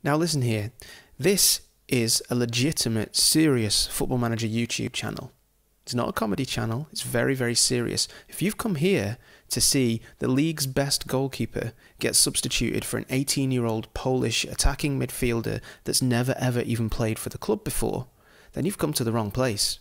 Now listen here, this is a legitimate, serious Football Manager YouTube channel. It's not a comedy channel, it's very, very serious. If you've come here to see the league's best goalkeeper get substituted for an 18-year-old Polish attacking midfielder that's never ever even played for the club before, then you've come to the wrong place.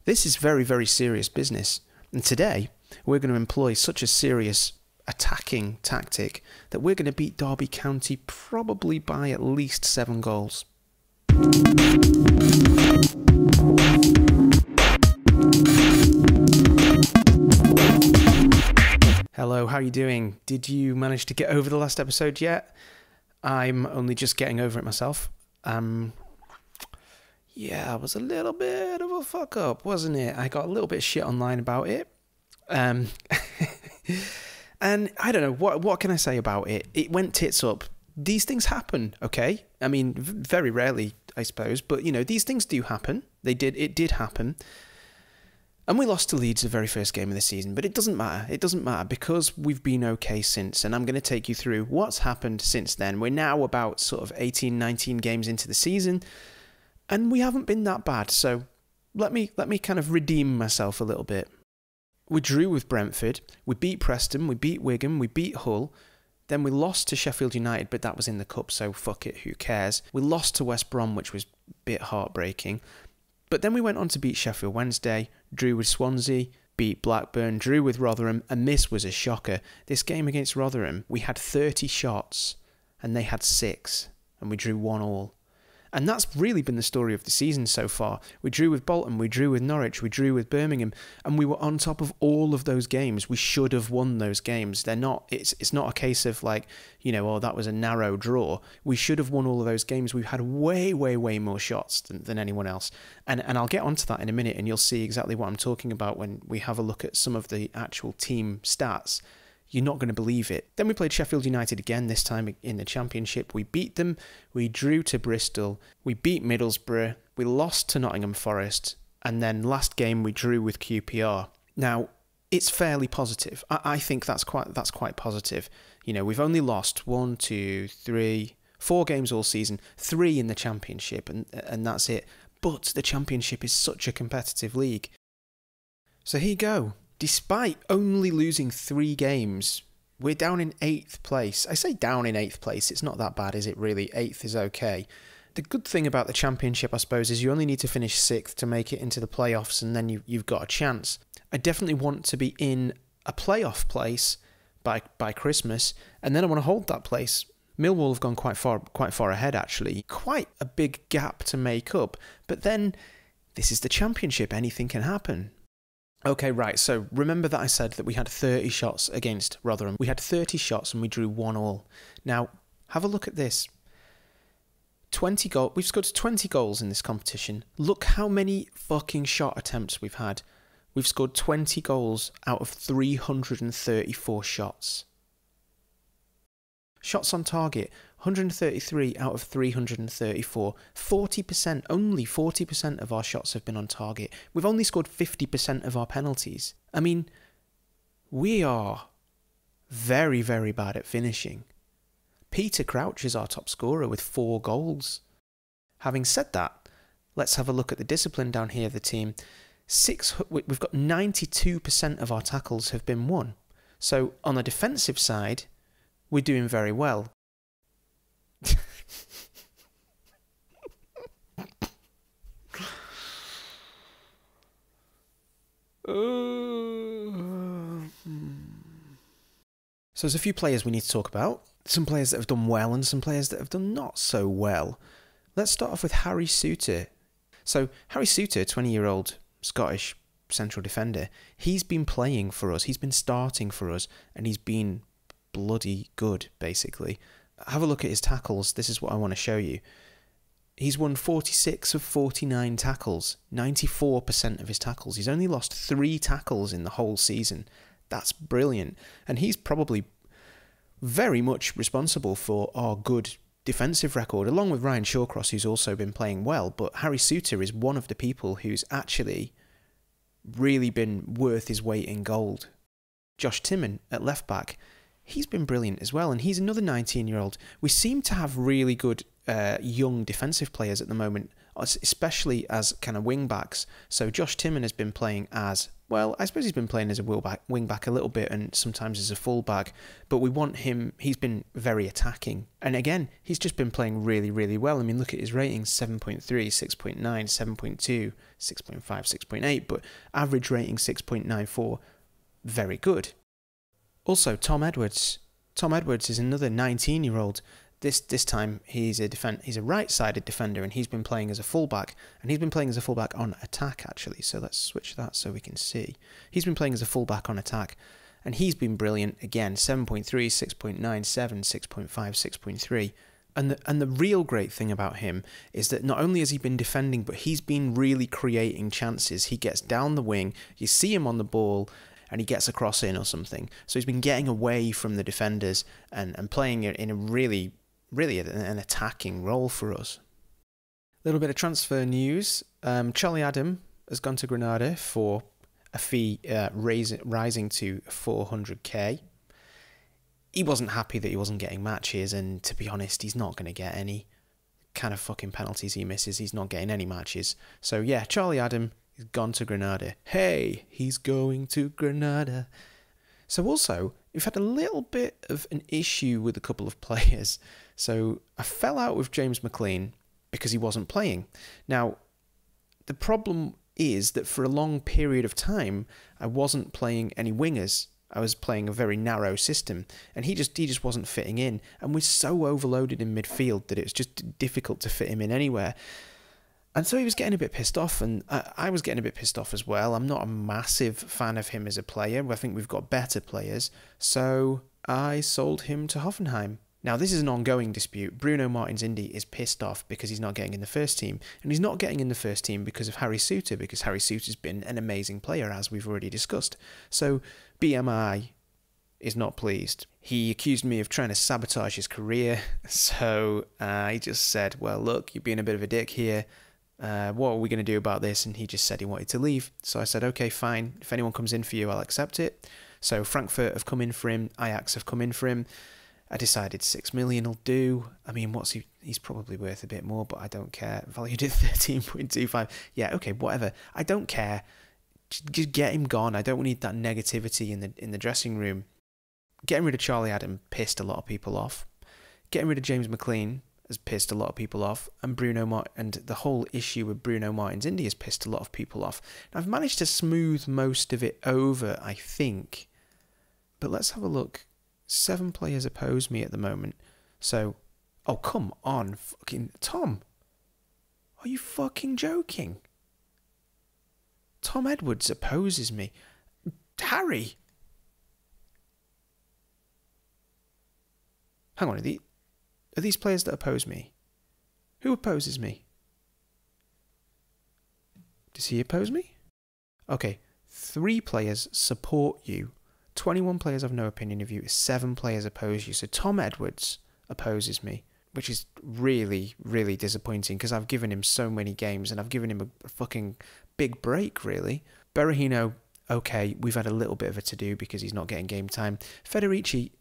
This is very, very serious business. And today, we're going to employ such a serious attacking tactic that we're going to beat Derby County probably by at least 7 goals. Hello, how are you doing? Did you manage to get over the last episode yet? I'm only just getting over it myself. Yeah, it was a little bit of a fuck up, wasn't it? I got a little bit of shit online about it. And I don't know, what can I say about it? It went tits up. These things happen, okay? I mean, very rarely, I suppose, but you know, these things do happen. It did happen. And we lost to Leeds the very first game of the season, but it doesn't matter. It doesn't matter because we've been okay since, and I'm going to take you through what's happened since then. We're now about sort of 18, 19 games into the season, and we haven't been that bad. So let me kind of redeem myself a little bit. We drew with Brentford, we beat Preston, we beat Wigan, we beat Hull, then we lost to Sheffield United, but that was in the cup, so fuck it, who cares? We lost to West Brom, which was a bit heartbreaking. But then we went on to beat Sheffield Wednesday, drew with Swansea, beat Blackburn, drew with Rotherham, and this was a shocker. This game against Rotherham, we had 30 shots, and they had 6, and we drew 1-1. And that's really been the story of the season so far. We drew with Bolton, we drew with Norwich, we drew with Birmingham, and we were on top of all of those games. We should have won those games. They're not. It's not a case of like, you know, oh, that was a narrow draw. We should have won all of those games. We've had way, way, way more shots than anyone else. And I'll get onto that in a minute, and you'll see exactly what I'm talking about when we have a look at some of the actual team stats. You're not going to believe it. Then we played Sheffield United again, this time in the Championship. We beat them, we drew to Bristol, we beat Middlesbrough, we lost to Nottingham Forest, and then last game we drew with QPR. Now, it's fairly positive. I think that's quite positive. You know, we've only lost 4 games all season, 3 in the Championship, and that's it. But the Championship is such a competitive league. So here you go. Despite only losing 3 games, we're down in 8th place. I say down in 8th place, it's not that bad, is it really? 8th is okay. The good thing about the Championship, I suppose, is you only need to finish 6th to make it into the playoffs, and then you've got a chance. I definitely want to be in a playoff place by Christmas, and then I want to hold that place. Millwall have gone quite far ahead, actually. Quite a big gap to make up, but then this is the Championship, anything can happen. Okay, right, so remember that I said that we had 30 shots against Rotherham. We had 30 shots and we drew 1-1. Now, have a look at this. 20 goals. We've scored 20 goals in this competition. Look how many fucking shot attempts we've had. We've scored 20 goals out of 334 shots. Shots on target, 133 out of 334. 40%, only 40% of our shots have been on target. We've only scored 50% of our penalties. I mean, we are very, very bad at finishing. Peter Crouch is our top scorer with 4 goals. Having said that, let's have a look at the discipline down here of the team. We've got 92% of our tackles have been won. So on the defensive side, we're doing very well. So there's a few players we need to talk about. Some players that have done well and some players that have done not so well. Let's start off with Harry Souttar. So Harry Souttar, 20-year-old Scottish central defender, he's been playing for us. He's been starting for us, and he's been bloody good, basically. Have a look at his tackles. This is what I want to show you. He's won 46 of 49 tackles, 94% of his tackles. He's only lost 3 tackles in the whole season. That's brilliant. And he's probably very much responsible for our good defensive record, along with Ryan Shawcross, who's also been playing well. But Harry Souttar is one of the people who's actually really been worth his weight in gold. Josh Timon at left back, he's been brilliant as well, and he's another 19-year-old. We seem to have really good young defensive players at the moment, especially as kind of wing backs. So Josh Timon has been playing as, well, I suppose he's been playing as a wing back a little bit and sometimes as a full back, but we want him, he's been very attacking. And again, he's just been playing really, really well. I mean, look at his ratings, 7.3, 6.9, 7.2, 6.5, 6.8, but average rating 6.94, very good. Also, Tom Edwards. Tom Edwards is another 19-year-old. This time he's a right-sided defender, and he's been playing as a fullback, and he's been playing as a fullback on attack actually. So let's switch that so we can see. He's been playing as a fullback on attack, and he's been brilliant again. 7.3, 6.9, 7, 6.5, 6.3. And the real great thing about him is that not only has he been defending, but he's been really creating chances. He gets down the wing, you see him on the ball, and he gets a cross in or something. So he's been getting away from the defenders and playing in a really an attacking role for us. A little bit of transfer news. Charlie Adam has gone to Granada for a fee rising to 400k. He wasn't happy that he wasn't getting matches, and to be honest, he's not going to get any. Kind of fucking penalties he misses, he's not getting any matches. So yeah, Charlie Adam has gone to Granada. Hey, he's going to Granada. So also, we've had a little bit of an issue with a couple of players. So I fell out with James McLean because he wasn't playing. Now, the problem is that for a long period of time, I wasn't playing any wingers. I was playing a very narrow system, and he just wasn't fitting in. And we're so overloaded in midfield that it was just difficult to fit him in anywhere. And so he was getting a bit pissed off, and I was getting a bit pissed off as well. I'm not a massive fan of him as a player. I think we've got better players. So I sold him to Hoffenheim. Now, this is an ongoing dispute. Bruno Martins Indy is pissed off because he's not getting in the first team. And he's not getting in the first team because of Harry Souttar, because Harry Souttar's been an amazing player, as we've already discussed. So BMI is not pleased. He accused me of trying to sabotage his career. So he just said, well, look, you're being a bit of a dick here. What are we going to do about this? And he just said he wanted to leave. So I said, okay, fine. If anyone comes in for you, I'll accept it. So Frankfurt have come in for him. Ajax have come in for him. I decided 6 million will do. I mean, he's probably worth a bit more, but I don't care. Valued at 13.25. Yeah, okay, whatever. I don't care. Just get him gone. I don't need that negativity in the dressing room. Getting rid of Charlie Adam pissed a lot of people off. Getting rid of James McLean has pissed a lot of people off, and the whole issue with Bruno Martins Indy has pissed a lot of people off. Now, I've managed to smooth most of it over, I think. But let's have a look. 7 players oppose me at the moment. So, oh, come on, fucking Tom. Are you fucking joking? Tom Edwards opposes me. Harry. Hang on, are these players that oppose me? Who opposes me? Does he oppose me? Okay, 3 players support you. 21 players have no opinion of you. 7 players oppose you. So Tom Edwards opposes me, which is really, really disappointing because I've given him so many games and I've given him a fucking big break, really. Berahino, okay, we've had a little bit of a to-do because he's not getting game time. Federici,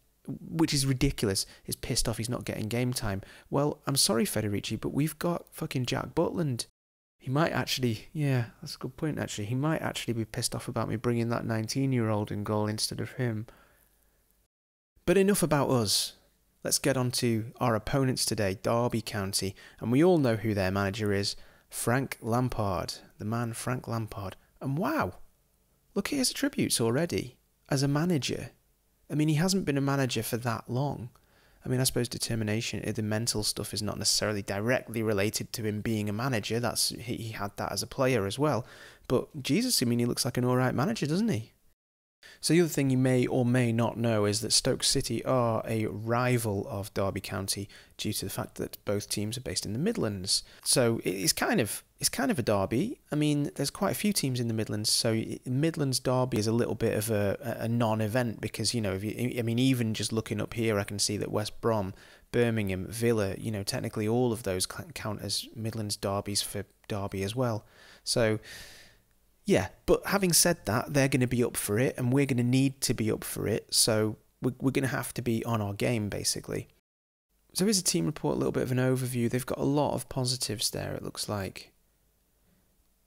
which is ridiculous, is pissed off he's not getting game time. Well, I'm sorry, Federici, but we've got fucking Jack Butland. He might actually, yeah, that's a good point, actually. He might actually be pissed off about me bringing that 19-year-old in goal instead of him. But enough about us. Let's get on to our opponents today, Derby County. And we all know who their manager is, Frank Lampard. The man Frank Lampard. And wow, look at his attributes already as a manager. I mean, he hasn't been a manager for that long. I mean, I suppose determination, the mental stuff is not necessarily directly related to him being a manager. He had that as a player as well. But Jesus, I mean, he looks like an alright manager, doesn't he? So the other thing you may or may not know is that Stoke City are a rival of Derby County due to the fact that both teams are based in the Midlands. So it's kind of a derby. I mean, there's quite a few teams in the Midlands, so Midlands derby is a little bit of a non-event because, you know, even just looking up here, I can see that West Brom, Birmingham, Villa, you know, technically all of those count as Midlands derbies for Derby as well. So yeah, but having said that, they're going to be up for it, and we're going to need to be up for it, so we're going to have to be on our game, basically. So here's a team report, a little bit of an overview. They've got a lot of positives there, it looks like.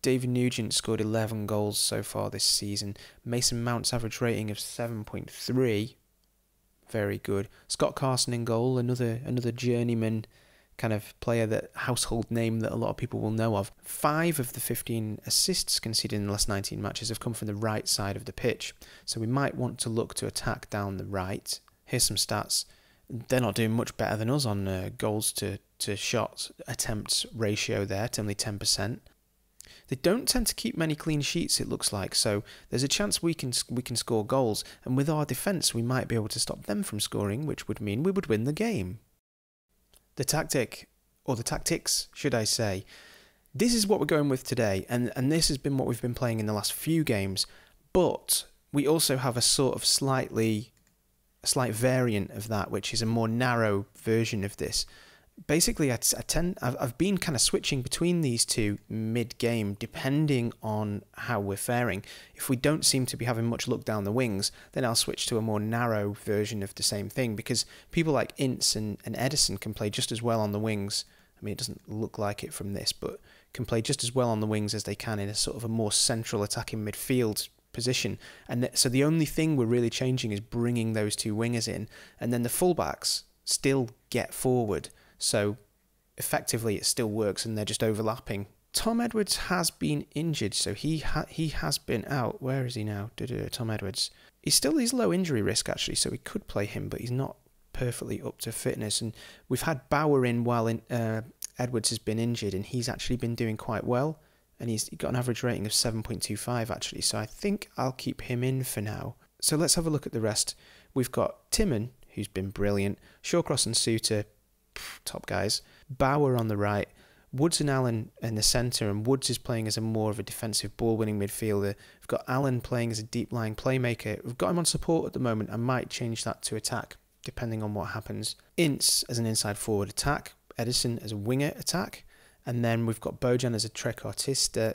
David Nugent scored 11 goals so far this season. Mason Mount's average rating of 7.3. Very good. Scott Carson in goal, another journeyman kind of player, that household name that a lot of people will know of. 5 of the 15 assists conceded in the last 19 matches have come from the right side of the pitch. So we might want to look to attack down the right. Here's some stats. They're not doing much better than us on goals to shot attempts ratio there, it's only 10%. They don't tend to keep many clean sheets, it looks like, so there's a chance we can score goals, and with our defence we might be able to stop them from scoring, which would mean we would win the game. The tactic, or the tactics, should I say. This is what we're going with today, and this has been what we've been playing in the last few games, but we also have a sort of slight variant of that, which is a more narrow version of this. Basically, I've been kind of switching between these two mid-game, depending on how we're faring. If we don't seem to be having much luck down the wings, then I'll switch to a more narrow version of the same thing, because people like Ince and Edison can play just as well on the wings. I mean, it doesn't look like it from this, but can play just as well on the wings as they can in a sort of a more central attacking midfield position. And so the only thing we're really changing is bringing those two wingers in, and then the fullbacks still get forward. So effectively it still works and they're just overlapping. Tom Edwards has been injured, so he has been out. Where is he now? Tom Edwards. He's low injury risk actually, so we could play him, but he's not perfectly up to fitness. And we've had Bauer in while Edwards has been injured, and he's actually been doing quite well. And he's got an average rating of 7.25 actually, so I think I'll keep him in for now. So let's have a look at the rest. We've got Timon, who's been brilliant, Shawcross and Suter, top guys, Bauer on the right, Woods and Allen in the centre, and Woods is playing as a more of a defensive ball-winning midfielder. We've got Allen playing as a deep-lying playmaker. We've got him on support at the moment. I might change that to attack, depending on what happens. Ince as an inside forward attack, Edison as a winger attack, and then we've got Bojan as a trequartista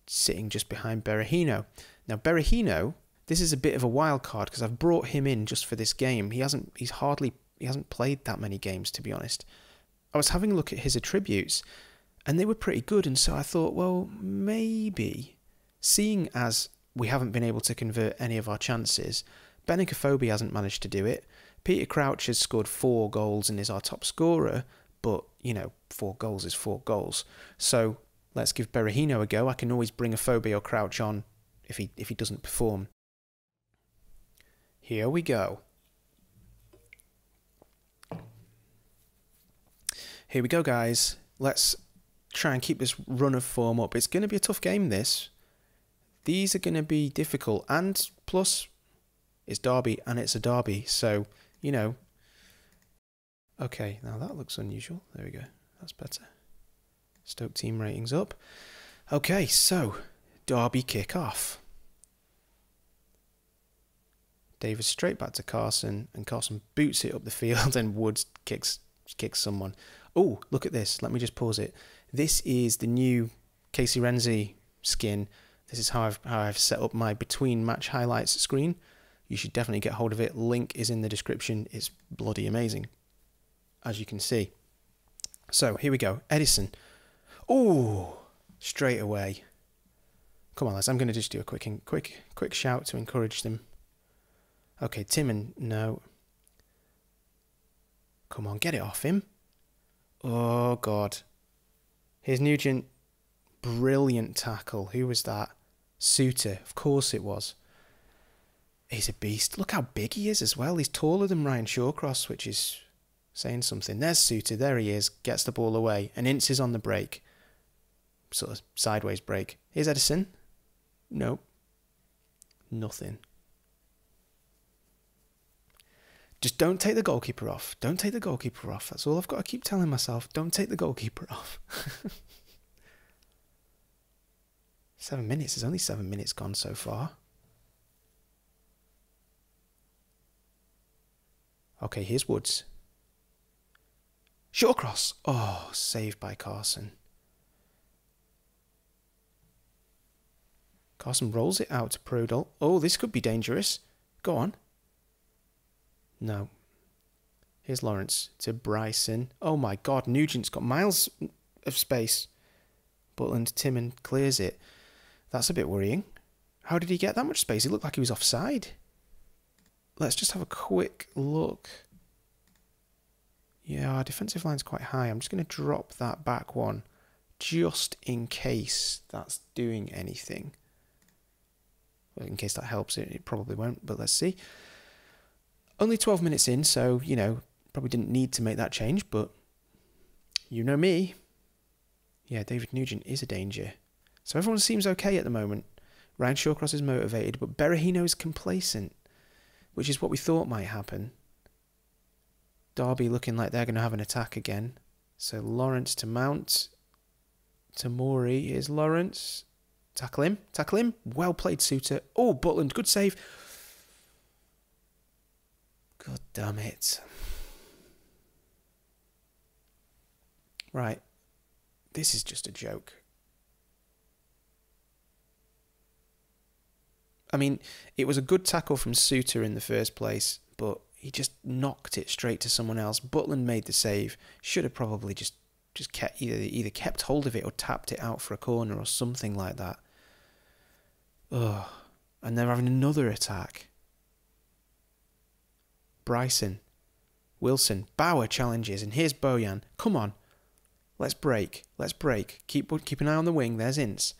sitting just behind Berahino. Now Berahino, this is a bit of a wild card because I've brought him in just for this game. He hasn't played that many games, to be honest. I was having a look at his attributes and they were pretty good, and so I thought, well, maybe, seeing as we haven't been able to convert any of our chances, Benicophobia hasn't managed to do it, Peter Crouch has scored 4 goals and is our top scorer, but, you know, 4 goals is 4 goals. So let's give Berahino a go. I can always bring a Phobia or Crouch on if he doesn't perform. Here we go. Here we go, guys. Let's try and keep this run of form up. It's going to be a tough game, this. These are going to be difficult. And plus, it's Derby, and it's a Derby. So, you know. Okay, now that looks unusual. There we go. That's better. Stoke team ratings up. Okay, so, Derby kick off. Davis straight back to Carson, and Carson boots it up the field, and Woods kicks someone. Oh, look at this. Let me just pause it. This is the new Casey Renzi skin. This is how I've set up my between match highlights screen. You should definitely get hold of it. Link is in the description. It's bloody amazing, as you can see. So here we go. Edison. Oh, straight away. Come on, lads. I'm going to just do a quick shout to encourage them. Okay, Timon. No. Come on, get it off him. Oh, God. Here's Nugent. Brilliant tackle. Who was that? Suter. Of course it was. He's a beast. Look how big he is as well. He's taller than Ryan Shawcross, which is saying something. There's Suter. There he is. Gets the ball away. And Ince is on the break. Sort of sideways break. Here's Edison. Nope. Nothing. Just don't take the goalkeeper off. Don't take the goalkeeper off. That's all I've got to keep telling myself. Don't take the goalkeeper off. 7 minutes. There's only 7 minutes gone so far. Okay, here's Woods. Shawcross. Oh, saved by Carson. Carson rolls it out to Prudel. Oh, this could be dangerous. Go on. No. Here's Lawrence to Bryson. Oh my God, Nugent's got miles of space. Butland, Timon clears it. That's a bit worrying. How did he get that much space? He looked like he was offside. Let's just have a quick look. Yeah, our defensive line's quite high. I'm just going to drop that back one just in case that's doing anything. Well, in case that helps it, it probably won't, but let's see. Only 12 minutes in, so, you know, probably didn't need to make that change, but you know me. Yeah, David Nugent is a danger. So everyone seems okay at the moment. Ryan Shawcross is motivated, but Berahino is complacent, which is what we thought might happen. Derby looking like they're going to have an attack again. So Lawrence to Mount. To Morey. Here's Lawrence. Tackle him. Tackle him. Well played, Suter. Oh, Butland. Good save. God damn it. Right. This is just a joke. I mean, it was a good tackle from Suter in the first place, but he just knocked it straight to someone else. Butland made the save. Should have probably just kept either kept hold of it or tapped it out for a corner or something like that. Ugh. And they're having another attack. Bryson. Wilson. Bauer challenges. And here's Bojan. Come on. Let's break. Let's break. Keep an eye on the wing. There's Ince.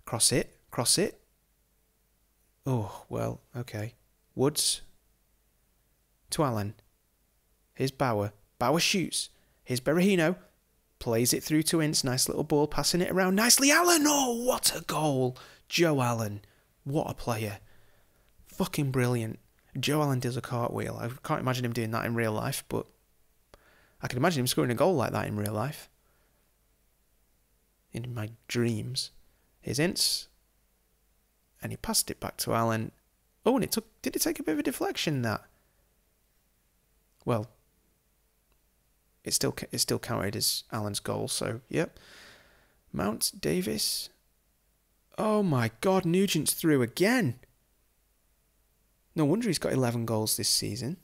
Cross it. Cross it. Oh, well, okay. Woods. To Allen. Here's Bauer. Bauer shoots. Here's Berahino. Plays it through to Ince. Nice little ball. Passing it around nicely. Allen. Oh, what a goal. Joe Allen. What a player. Fucking brilliant. Joe Allen does a cartwheel. I can't imagine him doing that in real life, but I can imagine him scoring a goal like that in real life. In my dreams. Here's Ince. And he passed it back to Allen. Oh, and did it take a bit of a deflection, that? Well, it still counted as Allen's goal, so, yep. Mount, Davis. Oh my God, Nugent's through again. No wonder he's got 11 goals this season.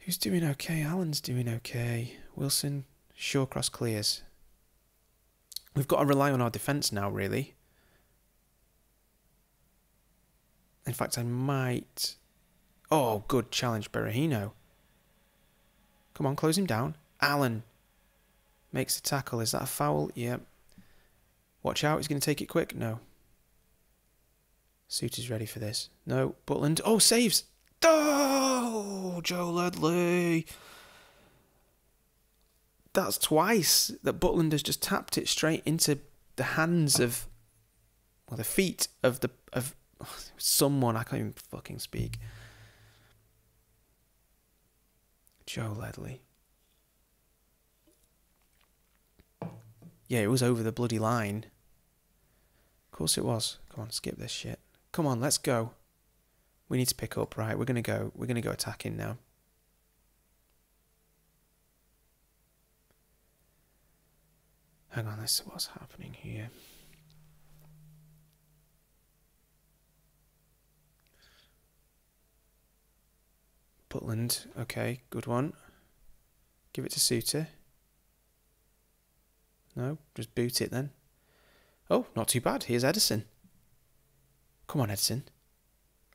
Who's doing okay? Allen's doing okay. Wilson, Shawcross clears. We've got to rely on our defence now, really. In fact, I might... Oh, good challenge, Berahino. Come on, close him down. Allen makes the tackle. Is that a foul? Yep. Watch out, he's going to take it quick. No. Suter's ready for this. No, Butland. Oh, saves! Oh, Joe Ledley. That's twice that Butland has just tapped it straight into the hands of... Well, the feet of someone. I can't even fucking speak. Joe Ledley. Yeah, it was over the bloody line. Of course it was. Come on, skip this shit. Come on, let's go. We need to pick up, right? We're gonna go attacking now. Hang on, let's see what's happening here. Butland, okay, good one. Give it to Suter. No, just boot it then. Oh, not too bad. Here's Edison. Come on, Edison.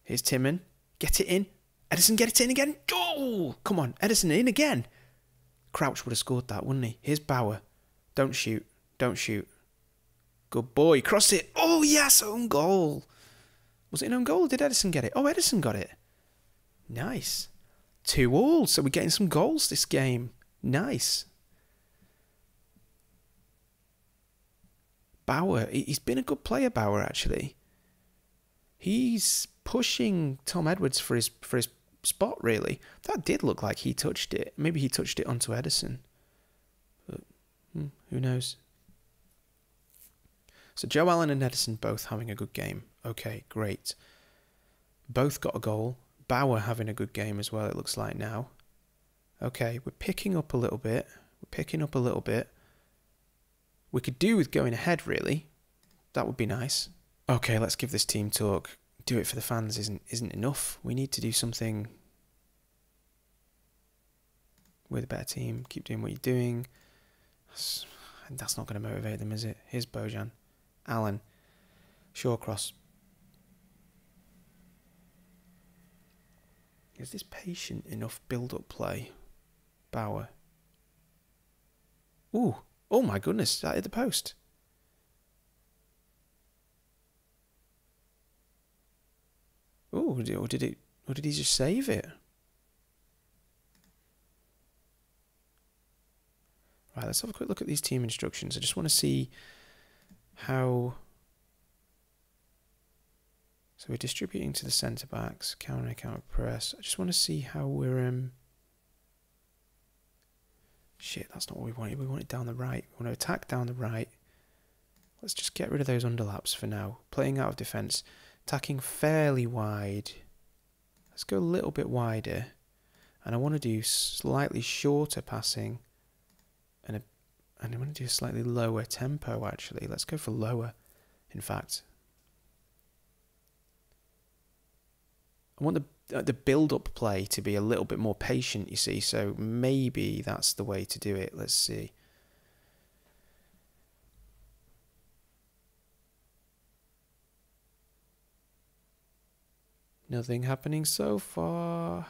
Here's Timon. Get it in. Edison, get it in again. Oh, come on, Edison in again. Crouch would have scored that, wouldn't he? Here's Bauer. Don't shoot. Don't shoot. Good boy. Cross it. Oh, yes, own goal. Was it an own goal or did Edison get it? Oh, Edison got it. Nice. 2-2. So we're getting some goals this game. Nice. Bauer. He's been a good player, Bauer, actually. He's pushing Tom Edwards for his spot, really. That did look like he touched it. Maybe he touched it onto Edison. But who knows? So Joe Allen and Edison both having a good game. Okay, great. Both got a goal. Bauer having a good game as well, it looks like now. Okay, we're picking up a little bit. We're picking up a little bit. We could do with going ahead, really. That would be nice. Okay, let's give this team talk. do it for the fans isn't enough. We need to do something with a better team. Keep doing what you're doing. That's not going to motivate them, is it? Here's Bojan. Allen. Shawcross. Is this patient enough build-up play? Bauer. Ooh. Oh my goodness, that hit the post. Ooh, or did he just save it? Right, let's have a quick look at these team instructions. I just want to see how... So we're distributing to the centre-backs, counter press. I just want to see how we're... Shit, that's not what we wanted. We want it down the right. We want to attack down the right. Let's just get rid of those underlaps for now. Playing out of defence. Attacking fairly wide. Let's go a little bit wider. And I want to do slightly shorter passing. And I want to do a slightly lower tempo, actually. Let's go for lower, in fact. I want the build-up play to be a little bit more patient, you see. So maybe that's the way to do it. Let's see. Nothing happening so far.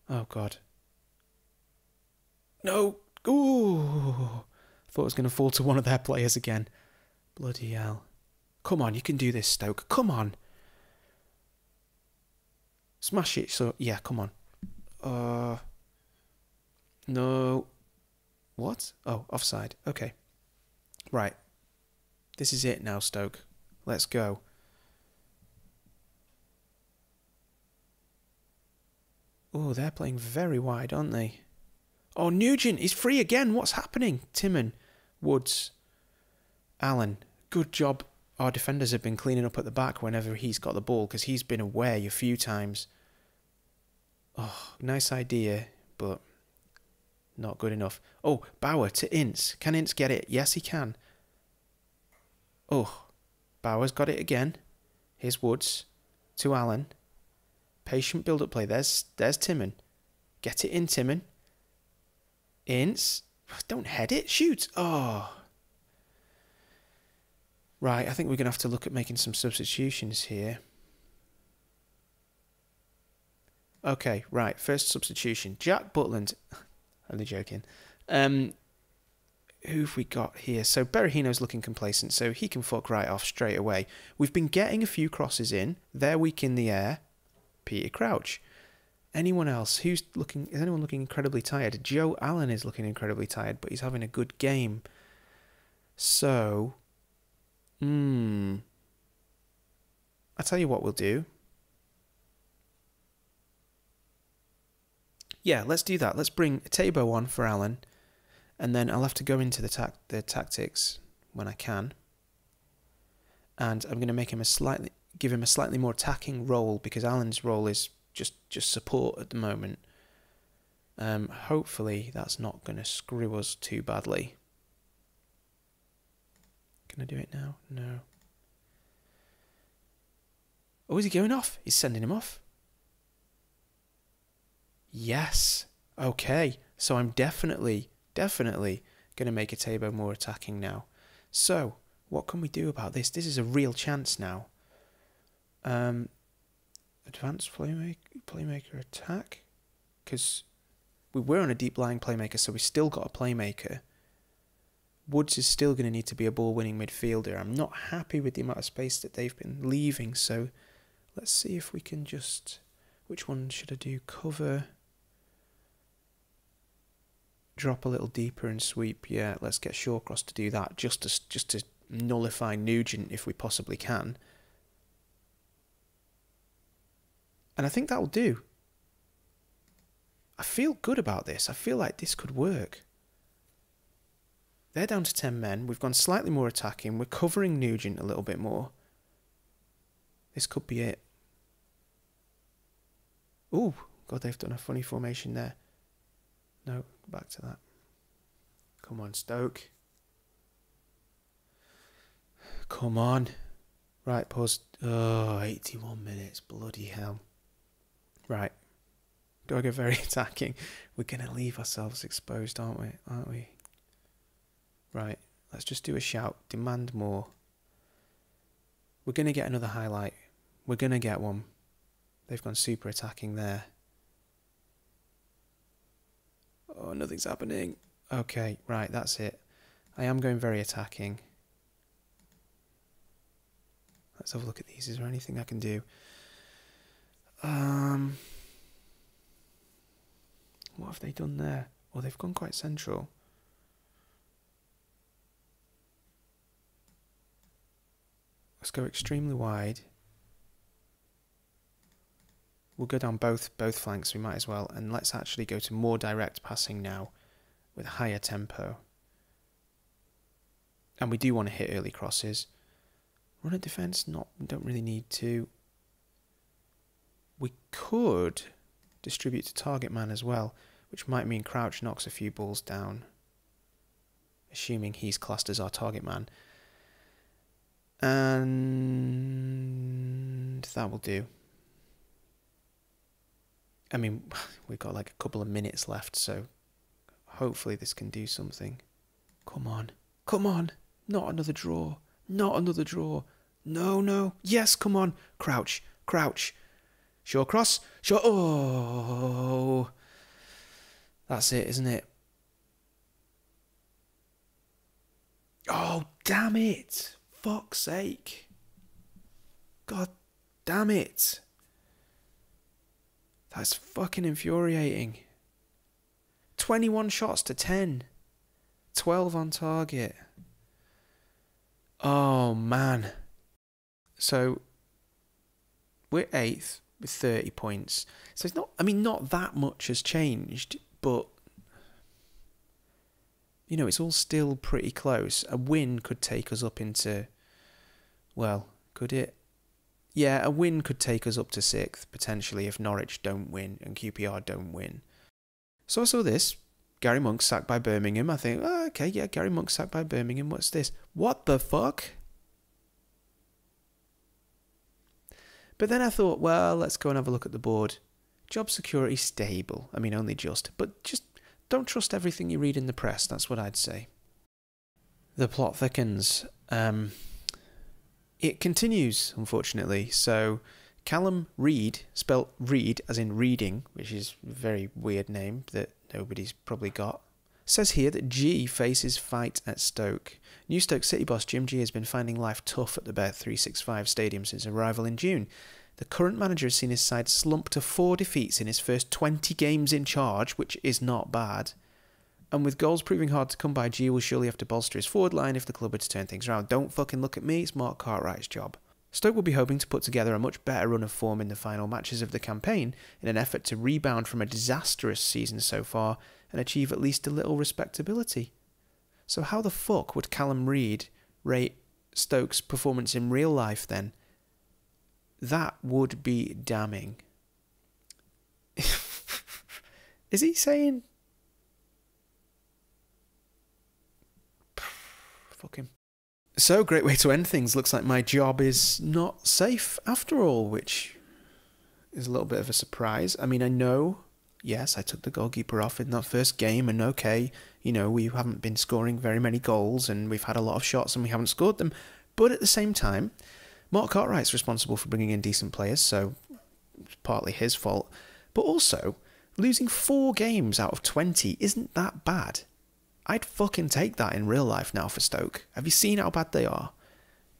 Oh, God. No. Ooh. Thought it was going to fall to one of their players again. Bloody hell. Come on, you can do this, Stoke. Come on. Smash it. So, yeah, come on. No. What? Oh, offside. Okay. Right. This is it now, Stoke. Let's go. Oh, they're playing very wide, aren't they? Oh, Nugent, he's free again. What's happening? Timon, Woods, Allen. Good job. Our defenders have been cleaning up at the back whenever he's got the ball because he's been away a few times. Oh, nice idea, but not good enough. Oh, Bauer to Ince. Can Ince get it? Yes, he can. Oh, Bauer's got it again. Here's Woods to Allen. Patient build-up play. There's Timon. Get it in, Timon. Ince. Don't head it. Shoot. Oh. Right, I think we're going to have to look at making some substitutions here. Okay, right. First substitution. Jack Butland. Only joking. Who have we got here? So Berahino's looking complacent, so he can fuck right off straight away. We've been getting a few crosses in. They're weak in the air. Peter Crouch. Anyone else? Is anyone looking incredibly tired? Joe Allen is looking incredibly tired, but he's having a good game. So... I tell you what we'll do. Yeah, let's do that. Let's bring Tabo on for Allen. And then I'll have to go into the tactics when I can. And I'm going to make him give him a slightly more attacking role because Allen's role is just support at the moment. Hopefully that's not going to screw us too badly. Can I do it now? No. Oh, is he going off? He's sending him off. Yes. Okay. So I'm definitely going to make a Tabo more attacking now. So, what can we do about this? This is a real chance now. Advanced playmaker attack. Because we were on a deep lying playmaker, so we still got a playmaker. Woods is still going to need to be a ball-winning midfielder. I'm not happy with the amount of space that they've been leaving, so let's see if we can just... Which one should I do? Cover. Drop a little deeper and sweep. Yeah, let's get Shawcross to do that, just to nullify Nugent if we possibly can. And I think that'll do. I feel good about this. I feel like this could work. They're down to 10 men. We've gone slightly more attacking. We're covering Nugent a little bit more. This could be it. Ooh, God, they've done a funny formation there. No, back to that. Come on, Stoke. Come on. Right, pause. Oh, 81 minutes. Bloody hell. Right. Do I go very attacking? We're going to leave ourselves exposed, aren't we? Right. Let's just do a shout. Demand more. We're going to get another highlight. We're going to get one. They've gone super attacking there. Oh, nothing's happening. Okay, right, that's it. I am going very attacking. Let's have a look at these. Is there anything I can do? What have they done there? Oh, they've gone quite central. Let's go extremely wide. We'll go down both flanks, we might as well. And let's actually go to more direct passing now with higher tempo. And we do want to hit early crosses. Run a defence, don't really need to. We could distribute to target man as well, which might mean Crouch knocks a few balls down, assuming he's classed as our target man. And that will do. I mean, we've got like a couple of minutes left, so hopefully this can do something. Come on. Come on. Not another draw. Not another draw. No, no. Yes, come on. Crouch. Crouch. Short cross. Short. Oh. That's it, isn't it? Oh, damn it. Fuck's sake. God damn it. That's fucking infuriating. 21 shots to 10. 12 on target. Oh, man. So, we're 8th with 30 points. So it's not, I mean, not that much has changed, but, you know, it's all still pretty close. A win could take us up into, well, could it? Yeah, a win could take us up to 6th, potentially, if Norwich don't win and QPR don't win. So I saw this. Gary Monk sacked by Birmingham. I think, oh, okay, yeah, Gary Monk sacked by Birmingham. What's this? What the fuck? But then I thought, well, let's go and have a look at the board. Job security stable. I mean, only just. But just don't trust everything you read in the press. That's what I'd say. The plot thickens. It continues, unfortunately. So Callum Reid, spelt Reid as in reading, which is a very weird name that nobody's probably got, says here that G faces fight at Stoke. New Stoke City boss JimG has been finding life tough at the Bet365 stadium since arrival in June. The current manager has seen his side slump to 4 defeats in his first 20 games in charge, which is not bad. And with goals proving hard to come by, G will surely have to bolster his forward line if the club are to turn things around. Don't fucking look at me, it's Mark Cartwright's job. Stoke will be hoping to put together a much better run of form in the final matches of the campaign in an effort to rebound from a disastrous season so far and achieve at least a little respectability. So how the fuck would Callum Reid rate Stoke's performance in real life then? That would be damning. Is he saying... Fuck him. So, great way to end things. Looks like my job is not safe after all, which is a little bit of a surprise. I mean, I know, yes, I took the goalkeeper off in that first game, and okay, you know, we haven't been scoring very many goals, and we've had a lot of shots, and we haven't scored them. But at the same time, Mark Cartwright's responsible for bringing in decent players, so it's partly his fault. But also, losing 4 games out of 20 isn't that bad. I'd fucking take that in real life now for Stoke. Have you seen how bad they are?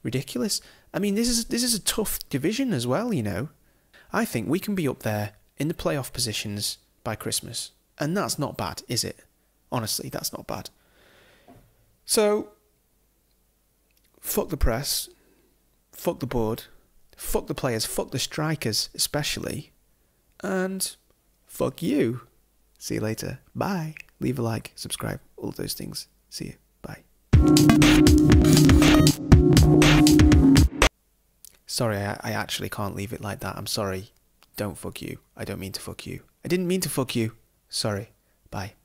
Ridiculous. I mean, this is a tough division as well, you know. I think we can be up there in the playoff positions by Christmas. And that's not bad, is it? Honestly, that's not bad. So, fuck the press. Fuck the board. Fuck the players. Fuck the strikers, especially. And fuck you. See you later. Bye. Leave a like, subscribe, all of those things. See you. Bye. Sorry, I actually can't leave it like that. I'm sorry. Don't fuck you. I don't mean to fuck you. I didn't mean to fuck you. Sorry. Bye.